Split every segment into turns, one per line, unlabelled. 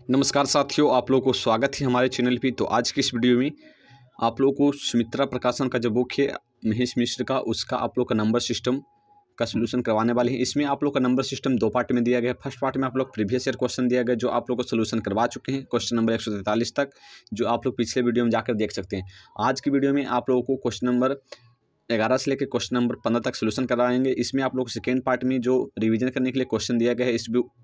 नमस्कार साथियों, आप लोगों को स्वागत है हमारे चैनल पे। तो आज की इस वीडियो में आप लोगों को सुमित्रा प्रकाशन का जो बुक है महेश मिश्र का, उसका आप लोग का नंबर सिस्टम का सोल्यूशन करवाने वाले हैं। इसमें आप लोग का नंबर सिस्टम दो पार्ट में दिया गया है। फर्स्ट पार्ट में आप लोग प्रीवियस ईयर क्वेश्चन दिया गया जो आप लोग को सोल्यूशन करवा चुके हैं, क्वेश्चन नंबर 143 तक, जो आप लोग पिछले वीडियो में जाकर देख सकते हैं। आज की वीडियो में आप लोगों को क्वेश्चन नंबर 11 से लेकर क्वेश्चन नंबर 15 तक सोल्यूशन कराएंगे। इसमें आप लोग सेकेंड पार्ट में जो रिवीजन करने के लिए क्वेश्चन दिया गया है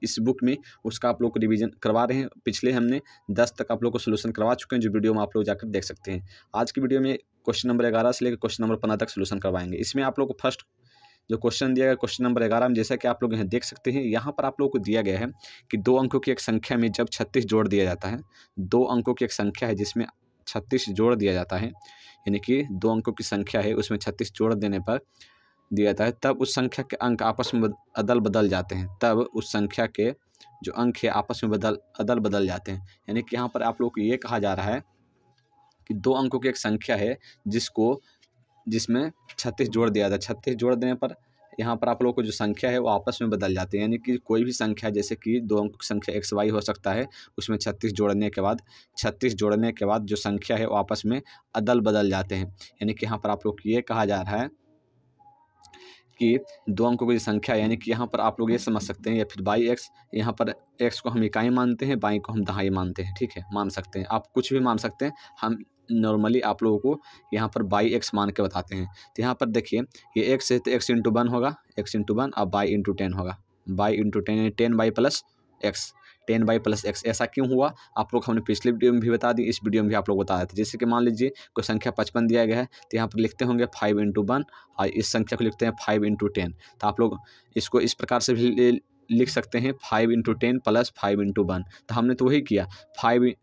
इस बुक में, उसका आप लोग को रिवीजन करवा रहे हैं। पिछले हमने 10 तक आप लोग को सोल्यूशन करवा चुके हैं, जो वीडियो में आप लोग जाकर देख सकते हैं। आज की वीडियो में क्वेश्चन नंबर 11 से लेकर क्वेश्चन नंबर 15 तक सोल्यूशन करवाएंगे। इसमें आप लोग को फर्स्ट जो क्वेश्चन दिया गया क्वेश्चन नंबर 11 में, जैसा कि आप लोग यहाँ देख सकते हैं, यहाँ पर आप लोग को दिया गया है कि 2 अंकों की एक संख्या में जब 36 जोड़ दिया जाता है, 2 अंकों की एक संख्या है जिसमें 36 जोड़ दिया जाता है, यानी कि 2 अंकों की संख्या है उसमें 36 जोड़ देने पर दिया जाता है, तब उस संख्या के अंक आपस में अदल बदल जाते हैं। तब उस संख्या के जो अंक है आपस में अदल बदल जाते हैं। यानी कि यहाँ पर आप लोग को ये कहा जा रहा है कि 2 अंकों की एक संख्या है जिसमें 36 जोड़ दिया था। 36 जोड़ देने पर यहाँ पर आप लोगों को जो संख्या है वो आपस में बदल जाती है। यानी कि कोई भी संख्या, जैसे कि 2 अंकों की संख्या एक्स वाई हो सकता है, उसमें 36 जोड़ने के बाद जो संख्या है वो आपस में अदल बदल जाते हैं। यानी कि यहाँ पर आप लोग को ये कहा जा रहा है कि 2 अंकों की संख्या, यानी कि यहाँ पर आप लोग ये समझ सकते हैं, या फिर बाई एक्स, यहाँ पर एक्स को हम इकाई मानते हैं, बाई को हम दहाई मानते हैं। ठीक है, मान सकते हैं, आप कुछ भी मान सकते हैं। हम नॉर्मली आप लोगों को यहाँ पर बाई एक्स मान के बताते हैं। तो यहाँ पर देखिए, ये एक्स है तो एक्स इंटू 1 होगा, एक्स इंटू 1, और बाई इंटू 10 होगा, बाई इंटू 10 यानी 10 by plus x, 10 by plus x. ऐसा क्यों हुआ आप लोग हमने पिछले वीडियो में भी बता दी, इस वीडियो में भी आप लोग बता देते। जैसे कि मान लीजिए कोई संख्या 55 दिया गया है, तो यहाँ पर लिखते होंगे 5 इंटू 1, और इस संख्या को लिखते हैं 5 इंटू 10। तो आप लोग इसको इस प्रकार से भी लिख सकते हैं, 5 इंटू 10 प्लस 5 इंटू 1। तो हमने तो वही किया, 5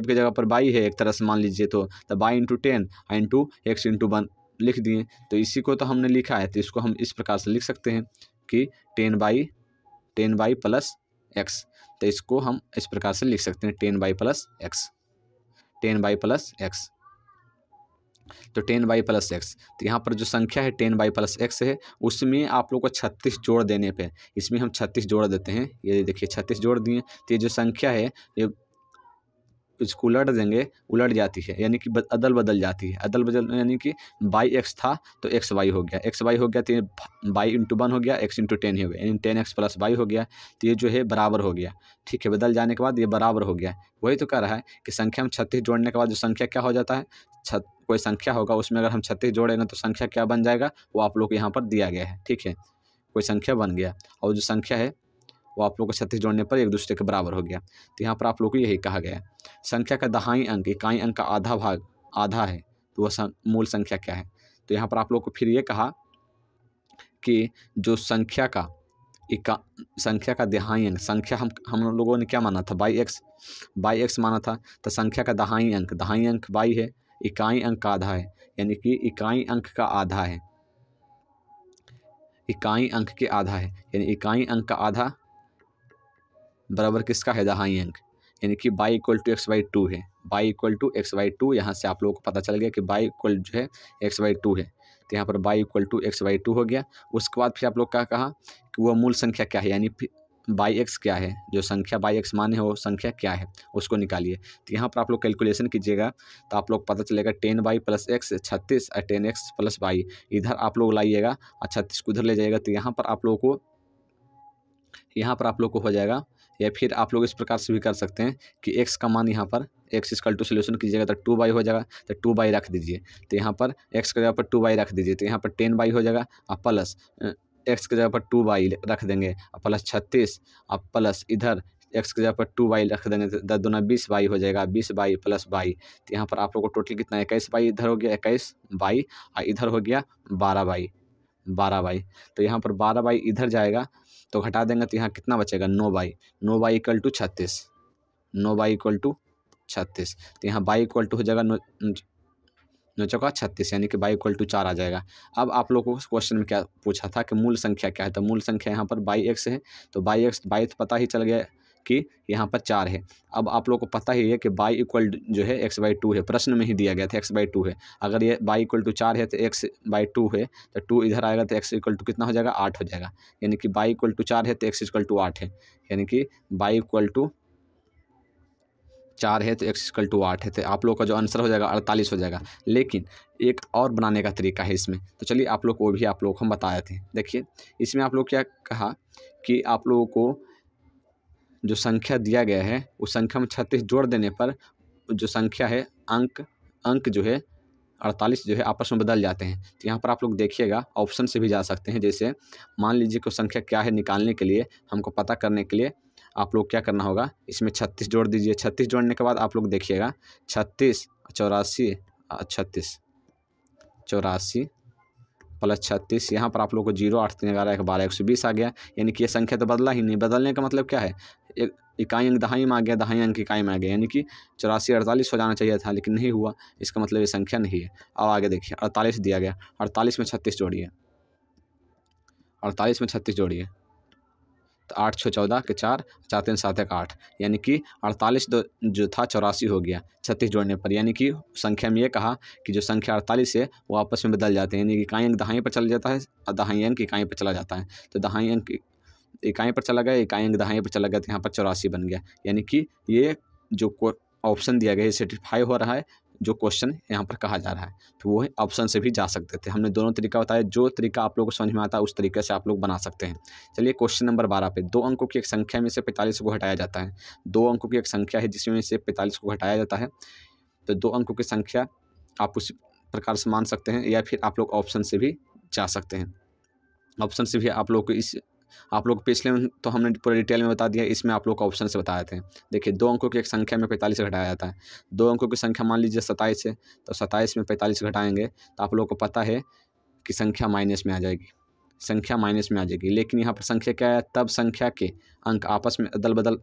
की जगह पर बाई है एक तरह से मान लीजिए, तो by into 10 into x into 1 लिख दिए। तो इसी को तो हमने लिखा है, तो इसको हम इस प्रकार से लिख सकते हैं कि 10 बाई प्लस एक्स। तो इसको हम इस प्रकार से लिख सकते हैं 10 by plus x, 10 by plus x. तो 10 बाई प्लस एक्स, तो यहाँ पर जो संख्या है 10 बाई प्लस एक्स है, उसमें आप लोग को 36 जोड़ देने पे, इसमें हम 36 जोड़ देते हैं। ये देखिए 36 जोड़ दिए, तो ये जो संख्या है ये इसको उलट देंगे, उलट जाती है, यानी कि अदल बदल जाती है। अदल बदल यानी कि बाई एक्स था तो एक्स वाई हो गया, एक्स वाई हो गया, तो ये बाई इंटू 1 हो गया, एक्स इंटू 10 हो गया, यानी 10x प्लस वाई हो गया। तो ये जो है बराबर हो गया। ठीक है, बदल जाने के बाद ये बराबर हो गया। वही तो कह रहा है कि संख्या में 36 जोड़ने के बाद जो संख्या क्या हो जाता है, कोई संख्या होगा उसमें अगर हम 36 जोड़ेंगे तो संख्या क्या बन जाएगा, वो आप लोग को यहाँ पर दिया गया है। ठीक है, कोई संख्या बन गया और जो संख्या है वो आप लोग को 36 जोड़ने पर एक दूसरे के बराबर हो गया। तो यहाँ पर आप लोग को यही कहा गया है। संख्या का दहाई अंक इकाई अंक का आधा भाग आधा है, तो वह मूल संख्या क्या है। तो यहाँ पर आप लोग को फिर ये कहा कि जो संख्या का दहाई अंक, संख्या हम लोगों ने क्या माना था, बाई एक्स माना था। तो संख्या का दहाई अंक बाई है, इकाई अंक का आधा है, यानी कि इकाई अंक का आधा है, इकाई अंक के आधा है, यानी इकाई अंक का आधा बराबर किसका है, दहाई अंक। यानी कि y equal to x by 2 है, y equal to x by 2। यहाँ से आप लोगों को पता चल गया कि बाई इक्वल जो है एक्स बाई 2 है, तो यहाँ पर y equal to x by 2 हो गया। उसके बाद फिर आप लोग क्या कहा कि वह मूल संख्या क्या है, यानी बाई एक्स क्या है, जो संख्या बाई एक्स माने हो वो संख्या क्या है उसको निकालिए। तो यहाँ पर आप लोग कैलकुलेशन कीजिएगा तो आप लोग पता चलेगा 10 बाई प्लस एक्स 36 और 10x प्लस बाई इधर आप लोग लाइएगा और 36 को उधर ले जाइएगा। तो यहाँ पर आप लोग को हो जाएगा। या फिर आप लोग इस प्रकार से भी कर सकते हैं कि x का मान यहाँ पर x इक्वल टू सोल्यूशन कीजिएगा तो 2 बाई हो जाएगा, तो 2 बाई रख दीजिए। तो यहाँ पर x की जगह पर 2 बाई रख दीजिए, तो यहाँ पर 10 बाई हो जाएगा और प्लस x की जगह पर 2 बाई रख देंगे और प्लस 36 और प्लस इधर x की जगह पर 2 बाई रख देंगे, तो 10 दूना 20 बाई हो जाएगा, 20 बाई प्लस बाई। तो यहाँ पर आप लोग को टोटल कितना 21 बाई इधर हो गया, 21 बाई और इधर हो गया 12 बाई। तो यहाँ पर 12 बाई इधर जाएगा तो घटा देंगे तो यहाँ कितना बचेगा, 9 y equal to 36, 9 y equal to 36। तो यहाँ बाई इक्वल टू हो जाएगा 9 चौका 36, यानी कि बाई इक्वल टू 4 आ जाएगा। अब आप लोगों को क्वेश्चन में क्या पूछा था कि मूल संख्या क्या है, तो मूल संख्या यहाँ पर बाई एक्स है। तो बाई तो पता ही चल गया कि यहाँ पर 4 है। अब आप लोग को पता ही है कि बाई इक्वल जो है एक्स बाई 2 है, प्रश्न में ही दिया गया था एक्स बाई 2 है। अगर ये बाई इक्वल टू 4 है तो एक्स बाई 2 है, तो 2 इधर आएगा तो एक्स इक्वल टू कितना हो जाएगा, 8 हो जाएगा। यानी कि बाई इक्वल टू 4 है तो एक्स इक्वल टू 8 है, यानी कि बाई इक्वल टू 4 है तो x=8 है, तो आप लोग का जो आंसर हो जाएगा 48 हो जाएगा। लेकिन एक और बनाने का तरीका है इसमें, तो चलिए आप लोग को वो भी आप लोग को हम बता देते हैं। देखिए इसमें आप लोग क्या कहा कि आप लोगों को जो संख्या दिया गया है उस संख्या में 36 जोड़ देने पर जो संख्या है अंक जो है 48 जो है आपस में बदल जाते हैं। तो यहाँ पर आप लोग देखिएगा ऑप्शन से भी जा सकते हैं। जैसे मान लीजिए कोई संख्या क्या है निकालने के लिए, हमको पता करने के लिए आप लोग क्या करना होगा, इसमें 36 जोड़ दीजिए। 36 जोड़ने के बाद आप लोग देखिएगा 36 84 प्लस 36, यहाँ पर आप लोग को 0 8 3 11 1 12 120 आ गया। यानी कि ये संख्या तो बदला ही नहीं। बदलने का मतलब क्या है, एक इकाई अंक दहाई में आ गया, दहाई अंक इकाई में आ गया, यानी कि 84 48 हो जाना चाहिए था, लेकिन नहीं हुआ। इसका मतलब ये संख्या नहीं है। अब आगे देखिए 48 दिया गया, 48 में 36 जोड़िए, 48 में 36 जोड़िए तो 8 6 14 के 4 4 3 7 1 8, यानी कि 48 जो था 84 हो गया 36 जोड़ने पर। यानी कि संख्या में ये कहा कि जो संख्या 48 है वो आपस में बदल जाते हैं, यानी कि इकाई अंक दहाई पर चला जाता है और दहाई अंक इकाई पर चला जाता है। तो दहाई अंक इकाई पर चला गया, इकाई अंक दहाई पर चला गया, तो यहाँ पर 84 बन गया। यानी कि ये जो ऑप्शन दिया गया है सेटिस्फाई हो रहा है जो क्वेश्चन यहाँ पर कहा जा रहा है। तो वो ऑप्शन से भी जा सकते थे। हमने दोनों तरीका बताया, जो तरीका आप लोगों को समझ में आता है उस तरीके से आप लोग बना सकते हैं। चलिए क्वेश्चन नंबर 12 पे, 2 अंकों की एक संख्या में से 45 को घटाया जाता है। 2 अंकों की एक संख्या है जिसमें से 45 को घटाया जाता है। तो 2 अंकों की संख्या आप उस प्रकार से मान सकते हैं, या फिर आप लोग ऑप्शन से भी जा सकते हैं। ऑप्शन से भी आप लोग को आप लोग पिछले में तो हमने पूरा डिटेल में बता दिया, इसमें आप लोग को ऑप्शन से बताए थे। देखिए 2 अंकों की एक संख्या में 45 से घटाया जाता है। 2 अंकों की संख्या मान लीजिए 27 है, तो 27 में 45 घटाएंगे तो आप लोग को पता है कि संख्या माइनस में आ जाएगी, संख्या माइनस में आ जाएगी। लेकिन यहाँ पर संख्या क्या है, तब संख्या के अंक आपस में अदल बदल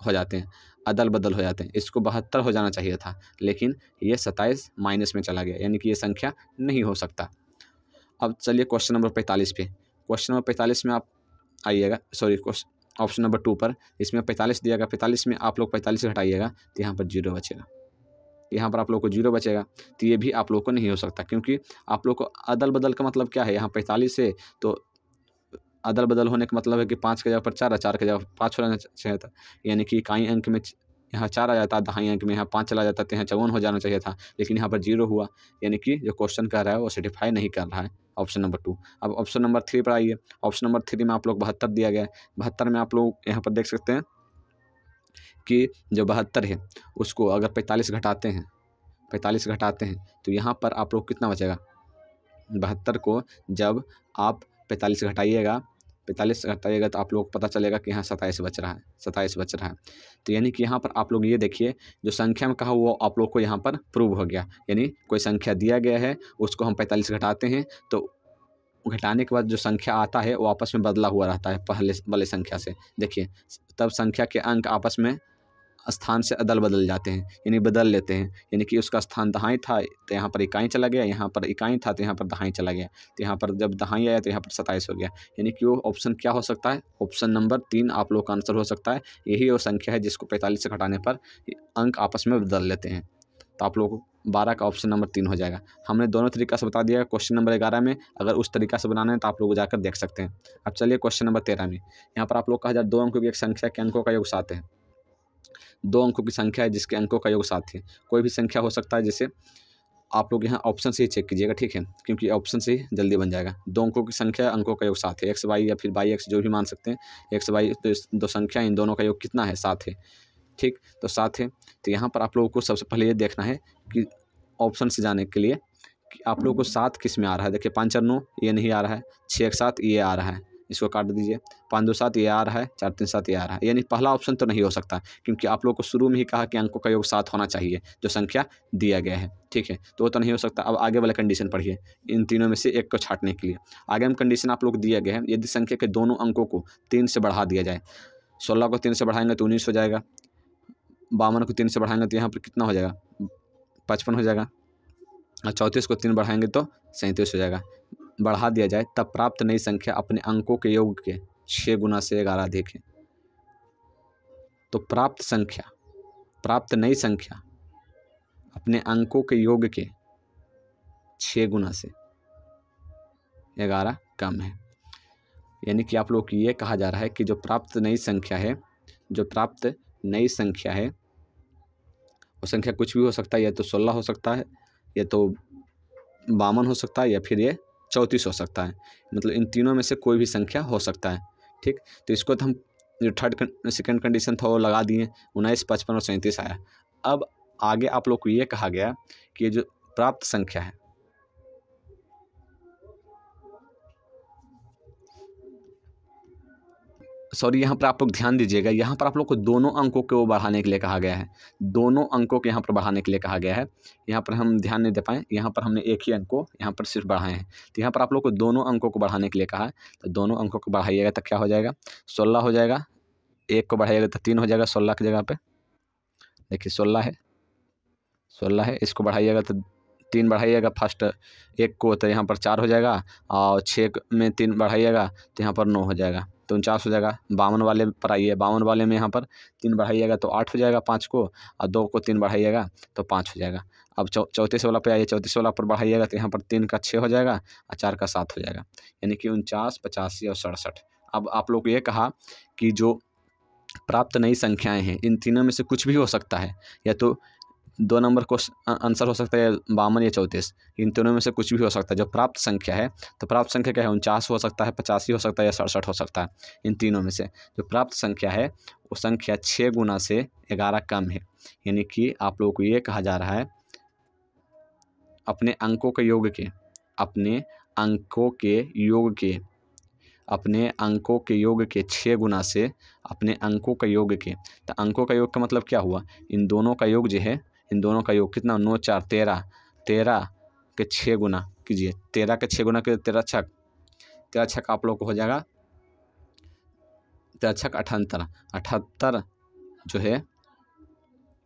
हो जाते हैं। इसको 72 हो जाना चाहिए था, लेकिन ये 27 माइनस में चला गया, यानी कि ये संख्या नहीं हो सकता। अब चलिए क्वेश्चन नंबर 45 पे। क्वेश्चन नंबर 45 में आप आइएगा, सॉरी ऑप्शन नंबर 2 पर, इसमें 45 दिया गया, 45 में आप लोग 45 घटाइएगा तो यहाँ पर 0 बचेगा। यहाँ पर आप लोग को 0 बचेगा, तो ये भी आप लोग को नहीं हो सकता, क्योंकि आप लोग को अदल बदल का मतलब क्या है, यहाँ 45 है तो अदल बदल होने का मतलब है कि 5 के जगह पर 4 है, 4 के जगह 5 होना चाहिए था। यानी कि इकाई अंक में यहाँ 4 आ जाता है, दहाई अंक में यहाँ 5 चला जाता, तो यहाँ 54 हो जाना चाहिए था, लेकिन यहाँ पर 0 हुआ। यानी कि जो क्वेश्चन कह रहा है वो सर्टिफाई नहीं कर रहा है, ऑप्शन नंबर 2। अब ऑप्शन नंबर 3 पर आइए। ऑप्शन नंबर 3 में आप लोग 72 दिया गया है। 72 में आप लोग यहाँ पर देख सकते हैं कि जो 72 है उसको अगर 45 घटाते हैं, 45 घटाते हैं तो यहाँ पर आप लोग कितना बचेगा, 72 को जब आप 45 घटाइएगा, 45 घटाइएगा तो आप लोग को पता चलेगा कि यहाँ 27 बच रहा है, 27 बच रहा है। तो यानी कि यहाँ पर आप लोग ये देखिए, जो संख्या में कहा वो आप लोग को यहाँ पर प्रूव हो गया। यानी कोई संख्या दिया गया है, उसको हम 45 घटाते हैं तो घटाने के बाद जो संख्या आता है वो आपस में बदला हुआ रहता है पहले वाले संख्या से। देखिए तब संख्या के अंक आपस में स्थान से अदल बदल जाते हैं, यानी बदल लेते हैं। यानी कि उसका स्थान दहाई था तो यहाँ पर इकाई चला गया, यहाँ पर इकाई था तो यहाँ पर दहाई चला गया, तो यहाँ पर जब दहाई आया तो यहाँ पर 27 हो गया। यानी कि वो ऑप्शन क्या हो सकता है, ऑप्शन नंबर 3 आप लोग का आंसर हो सकता है। यही वो संख्या है जिसको 45 से घटाने पर अंक आपस में बदल लेते हैं। तो आप लोग 12 का ऑप्शन नंबर 3 हो जाएगा। हमने दोनों तरीका से बता दिया। क्वेश्चन नंबर 11 में अगर उस तरीका से बनाना है तो आप लोग जाकर देख सकते हैं। अब चलिए क्वेश्चन नंबर 13 में, यहाँ पर आप लोग कहा जाए 2 अंकों की एक संख्या के अंकों का योग 7 है। 2 अंकों की संख्या है जिसके अंकों का योग 7 है। कोई भी संख्या हो सकता है, जैसे आप लोग यहाँ ऑप्शन से ही चेक कीजिएगा, ठीक है, क्योंकि ऑप्शन से ही जल्दी बन जाएगा। 2 अंकों की संख्या, अंकों का योग 7 है, एक्स वाई या फिर बाई एक्स जो भी मान सकते हैं। एक्स वाई तो दो संख्या, इन दोनों का योग कितना है, 7 है, ठीक, तो 7 है। तो यहाँ पर आप लोगों को सबसे पहले ये देखना है कि ऑप्शन से जाने के लिए कि आप लोगों को 7 किस में आ रहा है। देखिए 5 4 9 ये नहीं आ रहा है, 6 1 7 ये आ रहा है, इसको काट दीजिए। 5 2 7 ये आ रहा है, 4 3 7 ये आ रहा है। यानी पहला ऑप्शन तो नहीं हो सकता, क्योंकि आप लोग को शुरू में ही कहा कि अंकों का योग 7 होना चाहिए जो संख्या दिया गया है, ठीक है, तो वो तो नहीं हो सकता। अब आगे वाला कंडीशन पढ़िए, इन तीनों में से एक को छांटने के लिए। आगे हम कंडीशन आप लोग दिया गया है, यदि संख्या के दोनों अंकों को 3 से बढ़ा दिया जाए, 16 को 3 से बढ़ाएंगे तो 19 हो जाएगा, 52 को 3 से बढ़ाएंगे तो यहाँ पर कितना हो जाएगा, 55 हो जाएगा, और 34 को 3 बढ़ाएंगे तो 37 हो जाएगा। बढ़ा दिया जाए तब प्राप्त नई संख्या अपने अंकों के योग के 6 गुना से 11 अधिक है। तो प्राप्त नई संख्या अपने अंकों के योग के 6 गुना से 11 कम है। यानी कि आप लोग को ये कहा जा रहा है कि जो प्राप्त नई संख्या है वो संख्या कुछ भी हो सकता है, या तो 16 हो सकता है, या तो 52 हो सकता है, या फिर ये 34 हो सकता है। मतलब इन तीनों में से कोई भी संख्या हो सकता है। ठीक, तो इसको तो हम जो सेकंड कंडीशन था वो लगा दिए, 19, 55 और 37 आया। अब आगे आप लोग को ये कहा गया कि ये जो प्राप्त संख्या है, सॉरी यहाँ पर आप लोग ध्यान दीजिएगा, यहाँ पर आप लोग को दोनों अंकों को बढ़ाने के लिए कहा गया है। दोनों अंकों को यहाँ पर बढ़ाने के लिए कहा गया है। यहाँ पर हम ध्यान नहीं दे पाए, यहाँ पर हमने एक ही अंक को यहाँ पर सिर्फ बढ़ाए हैं। तो यहाँ पर आप लोग को दोनों अंकों को बढ़ाने के लिए कहा है, तो दोनों अंकों को बढ़ाइएगा तो क्या हो जाएगा, 16 हो जाएगा। एक को बढ़ाइएगा तो 3 हो जाएगा 16 की जगह पे। देखिए 16 है, 16 है, इसको बढ़ाइएगा तो 3 बढ़ाइएगा फर्स्ट एक को, तो यहाँ पर 4 हो जाएगा, और 6 में 3 बढ़ाइएगा तो यहाँ पर 9 हो जाएगा, तो 49 हो जाएगा। 52 वाले पर आइए, 52 वाले में यहाँ पर 3 बढ़ाइएगा तो 8 हो जाएगा 5 को, और 2 को 3 बढ़ाइएगा तो 5 हो जाएगा। अब 34 वाला पे आइए, 34 वाला पर बढ़ाइएगा तो यहाँ पर 3 का 6 हो जाएगा, और 4 का 7 हो जाएगा, यानी कि 49, 85 और 67। अब आप लोग को ये कहा कि जो प्राप्त नई संख्याएं हैं इन तीनों में से कुछ भी हो सकता है, या तो 2 नंबर को आंसर हो सकता है 52 या 34, इन तीनों में से कुछ भी हो सकता है। जो प्राप्त संख्या है, तो प्राप्त संख्या क्या है, 49 हो सकता है, 85 हो सकता है, या 67 हो सकता है। इन तीनों में से जो प्राप्त संख्या है वो संख्या 6 गुना से 11 कम है, यानी कि आप लोगों को ये कहा जा रहा है अपने अंकों के योग के, अपने अंकों के योग के, अपने अंकों के योग के 6 गुना से अपने अंकों का योग के। तो अंकों का योग का मतलब क्या हुआ, इन दोनों का योग जो है, इन दोनों का योग कितना, 9 4 13, 13 के 6 गुना कीजिए, 13 के 6 गुना कीजिए, 13 छक, 13 छक आप लोग को हो जाएगा, 13 छक 78, 78 जो है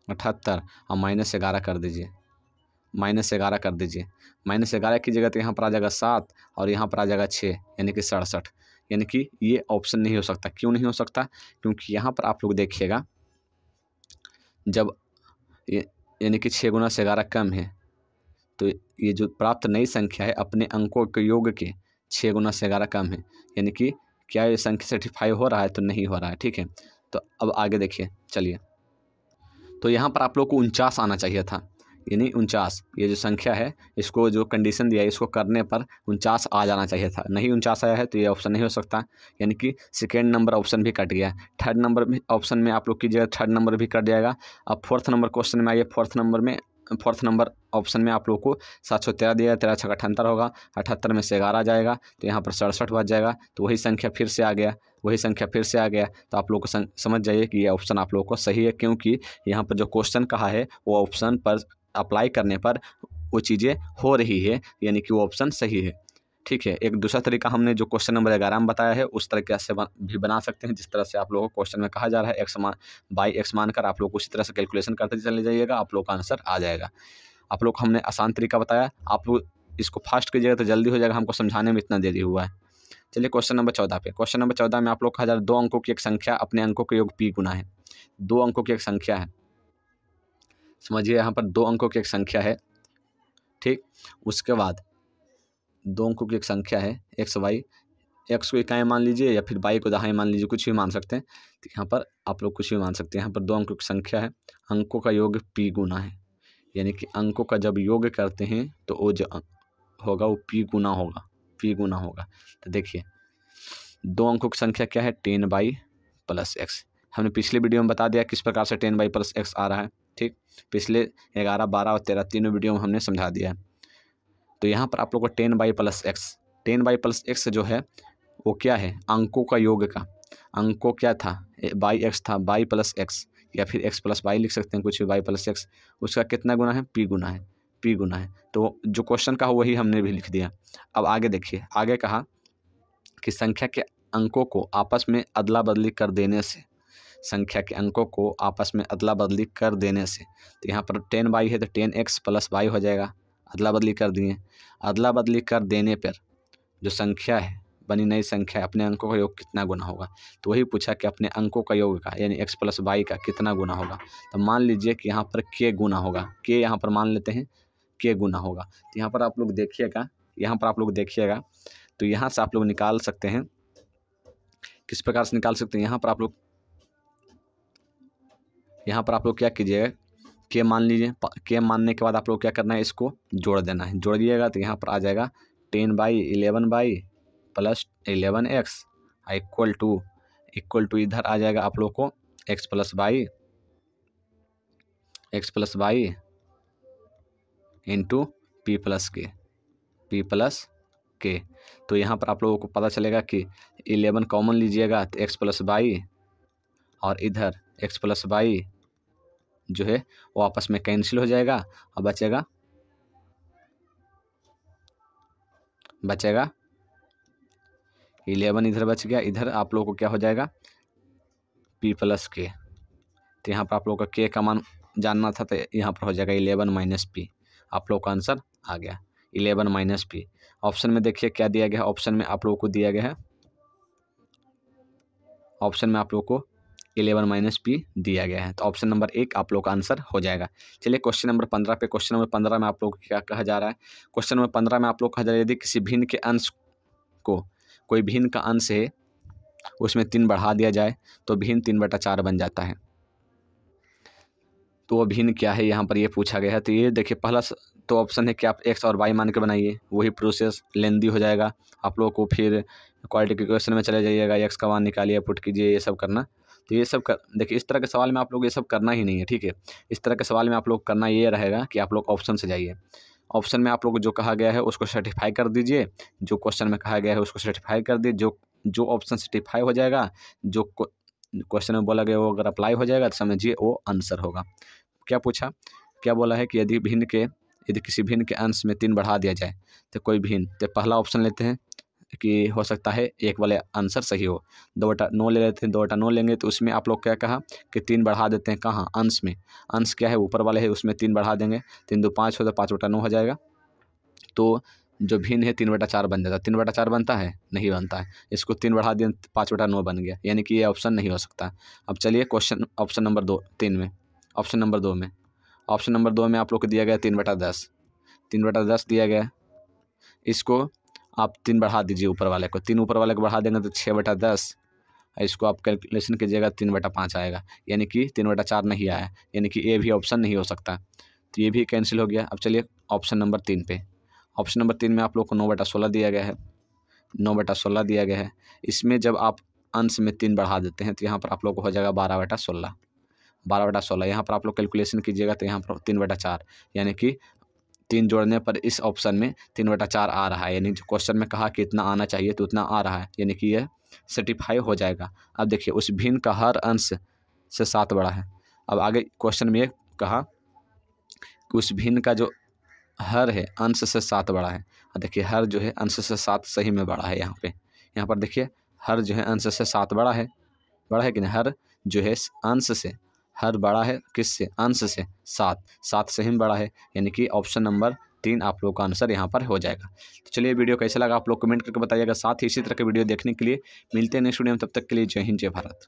78, और -11 कर दीजिए, -11 कर दीजिए, -11 की जगह तो यहाँ पर आ जाएगा 7, और यहाँ पर आ जाएगा 6, यानी कि 67। यानी कि ये ऑप्शन नहीं हो सकता। क्यों नहीं हो सकता, क्योंकि यहाँ पर आप लोग देखिएगा, जब ये यानी कि 6 गुना से 11 कम है, तो ये जो प्राप्त नई संख्या है अपने अंकों के योग के 6 गुना से 11 कम है, यानी कि क्या ये संख्या सर्टिफाई हो रहा है, तो नहीं हो रहा है। ठीक है, तो अब आगे देखिए, चलिए, तो यहाँ पर आप लोग को 49 आना चाहिए था, यानी 49, ये जो संख्या है इसको जो कंडीशन दिया है इसको करने पर 49 आ जाना चाहिए था, नहीं 49 आया है, तो ये ऑप्शन नहीं हो सकता, यानी कि सेकेंड नंबर ऑप्शन भी कट गया। थर्ड नंबर में ऑप्शन में आप लोग कीजिएगा, थर्ड नंबर भी कट जाएगा। अब फोर्थ नंबर क्वेश्चन में आइए, फोर्थ नंबर ऑप्शन में आप लोग को 713 दिया, 13 छक 78 होगा, 78 में से 11 आ जाएगा, तो यहाँ पर 67 बच जाएगा, तो वही संख्या फिर से आ गया, वही संख्या फिर से आ गया। तो आप लोग को समझ जाइए कि ये ऑप्शन आप लोग को सही है, क्योंकि यहाँ पर जो क्वेश्चन कहा है वो ऑप्शन पर अप्लाई करने पर वो चीज़ें हो रही है, यानी कि वो ऑप्शन सही है। ठीक है, एक दूसरा तरीका हमने जो क्वेश्चन नंबर 11 में बताया है उस तरीके से भी बना सकते हैं, जिस तरह से आप लोगों को क्वेश्चन में कहा जा रहा है x बाई x मानकर आप लोग उसी तरह से कैलकुलेशन करते चले जाइएगा, आप लोग का आंसर आ जाएगा। आप लोग हमने आसान तरीका बताया, आप लोग इसको फास्ट कीजिएगा तो जल्दी हो जाएगा, हमको समझाने में इतना देरी हुआ है। चलिए क्वेश्चन नंबर 14 पे। क्वेश्चन नंबर 14 में आप लोग कहा जा रहा है 2 अंकों की एक संख्या अपने अंकों के योग p गुना है। 2 अंकों की एक संख्या है, समझिए यहाँ पर 2 अंकों की एक संख्या है। ठीक, उसके बाद 2 अंकों की एक संख्या है एक्स वाई, एक्स को इकाई मान लीजिए या फिर वाई को दहाई मान लीजिए, कुछ भी मान सकते हैं। तो यहाँ पर आप लोग कुछ भी मान सकते हैं। यहाँ पर 2 अंकों की संख्या है, अंकों का योग p गुना है, यानी कि अंकों का जब योग करते हैं तो वो जो होगा वो p गुना होगा, p गुना होगा। तो देखिए 2 अंकों की संख्या क्या है, 10y + x। हमने पिछले वीडियो में बता दिया किस प्रकार से 10y + x आ रहा है। ठीक, पिछले 11, 12 और 13 तीनों वीडियो में हमने समझा दिया है। तो यहाँ पर आप लोग को 10y + x, 10y + x जो है वो क्या है, अंकों का योग का, अंकों क्या था, बाई x था, y + x, या फिर x + y लिख सकते हैं, कुछ भी y + x, उसका कितना गुना है, p गुना है, p गुना है। तो जो क्वेश्चन का वही हमने भी लिख दिया। अब आगे देखिए, आगे कहा कि संख्या के अंकों को आपस में अदला बदली कर देने से, संख्या के अंकों को आपस में अदला बदली कर देने से, तो यहाँ पर 10y है तो 10x + y हो जाएगा, अदला बदली कर दिए। अदला बदली कर देने पर जो संख्या है, बनी नई संख्या है, अपने अंकों का योग कितना गुना होगा, तो वही पूछा कि अपने अंकों का योग का यानी x + y का कितना गुना होगा। तो मान लीजिए कि यहाँ पर k गुना होगा, k यहाँ पर मान लेते हैं k गुना होगा। तो यहाँ पर आप लोग देखिएगा, यहाँ पर आप लोग देखिएगा, तो यहाँ से आप लोग निकाल सकते हैं, किस प्रकार से निकाल सकते हैं। यहाँ पर आप लोग क्या कीजिएगा के मान लीजिए। के मानने के बाद आप लोग क्या करना है, इसको जोड़ देना है। जोड़ दिएगा तो यहाँ पर आ जाएगा 10/11 प्लस 11x इक्वल टू इधर आ जाएगा आप लोग को x plus y into p plus k. तो यहाँ पर आप लोगों को पता चलेगा कि 11 कॉमन लीजिएगा तो x प्लस वाई और इधर x प्लस वाई जो है वो आपस में कैंसिल हो जाएगा और बचेगा 11 इधर बच गया। इधर आप लोगों को क्या हो जाएगा p प्लस के। तो यहाँ पर आप लोगों का k का मान जानना था तो यहाँ पर हो जाएगा 11 माइनस पी। आप लोग का आंसर आ गया 11 माइनस पी। ऑप्शन में देखिए क्या दिया गया है। ऑप्शन में आप लोगों को दिया गया है, ऑप्शन में आप लोगों को 11 माइनस पी दिया गया है। तो ऑप्शन नंबर 1 आप लोग का आंसर हो जाएगा। चलिए क्वेश्चन नंबर 15 पे। क्वेश्चन नंबर 15 में आप लोग क्या कहा जा रहा है। क्वेश्चन नंबर 15 में आप लोग कहा जा रहा है यदि किसी भिन्न के अंश को, कोई भिन्न का अंश है उसमें 3 बढ़ा दिया जाए तो भिन्न 3/4 बन जाता है। तो वो भिन्न क्या है यहाँ पर ये पूछा गया है। तो ये देखिए पहला तो ऑप्शन है कि आप x और y मान के बनाइए, वही प्रोसेस लेंदी हो जाएगा। आप लोग को फिर क्वालिटी के क्वेश्चन में चले जाइएगा, x का मान निकालिए, पुट कीजिए, ये सब करना। तो ये सब देखिए इस तरह के सवाल में आप लोग ये सब करना ही नहीं है, ठीक है। इस तरह के सवाल में आप लोग करना ये रहेगा कि आप लोग ऑप्शन से जाइए। ऑप्शन में आप लोग को जो कहा गया है उसको सर्टिफाई कर दीजिए, जो क्वेश्चन में कहा गया है उसको सर्टिफाई कर दीजिए। जो ऑप्शन सर्टिफाई हो जाएगा, जो क्वेश्चन में बोला गया वो अगर अप्लाई हो जाएगा तो समझिए वो आंसर होगा। क्या पूछा, क्या बोला है कि यदि किसी भिन्न के अंश में 3 बढ़ा दिया जाए तो कोई भिन्न। तो पहला ऑप्शन लेते हैं कि हो सकता है एक वाले आंसर सही हो। 2/9 ले लेते हैं, 2/9 लेंगे तो उसमें आप लोग क्या कहा कि 3 बढ़ा देते हैं। कहाँ, अंश में। अंश क्या है, ऊपर वाले है, उसमें 3 बढ़ा देंगे। 3 2 5 हो तो 5/9 हो जाएगा। तो जो भिन्न है 3/4 बन जाता है। 3/4 बनता है, नहीं बनता है। इसको 3 बढ़ा दिए 5/9 बन गया, यानी कि ये ऑप्शन नहीं हो सकता। अब चलिए क्वेश्चन ऑप्शन नंबर 3 में। ऑप्शन नंबर 2 में आप लोग को दिया गया 3/10। 3/10 दिया गया। इसको आप 3 बढ़ा दीजिए ऊपर वाले को। 3 ऊपर वाले को बढ़ा देंगे तो 6/10। इसको आप कैलकुलेशन कीजिएगा 3/5 आएगा, यानी कि 3/4 नहीं आया, यानी कि ये भी ऑप्शन नहीं हो सकता। तो ये भी कैंसिल हो गया। अब चलिए ऑप्शन नंबर 3 पे। ऑप्शन नंबर 3 में आप लोग को 9/16 दिया गया है। 9/16 दिया गया है। इसमें जब आप अंश में 3 बढ़ा देते हैं तो यहाँ पर आप लोग को हो जाएगा 12/16। 12/16 यहाँ पर आप लोग कैलकुलेशन कीजिएगा तो यहाँ पर 3/4, यानी कि 3 जोड़ने पर इस ऑप्शन में 3/4 आ रहा है। यानी जो क्वेश्चन में कहा कि इतना आना चाहिए तो उतना आ रहा है, यानी कि यह सर्टिफाई हो जाएगा। अब देखिए उस भिन्न का हर अंश से 7 बड़ा है। अब आगे क्वेश्चन में ये कहा कि उस भिन्न का जो हर है अंश से 7 बड़ा है। देखिए हर जो है अंश से 7 सही में बड़ा है। यहाँ पर देखिए हर जो है अंश से 7 बड़ा है कि नहीं। हर जो है अंश से, हर बड़ा है किससे, अंश से। 7 सही में बड़ा है, यानी कि ऑप्शन नंबर 3 आप लोग का आंसर यहाँ पर हो जाएगा। तो चलिए वीडियो कैसा लगा आप लोग कमेंट करके बताइएगा। साथ ही इसी तरह के वीडियो देखने के लिए मिलते हैं नेक्स्ट वीडियो में। तब तक के लिए जय हिंद, जय भारत।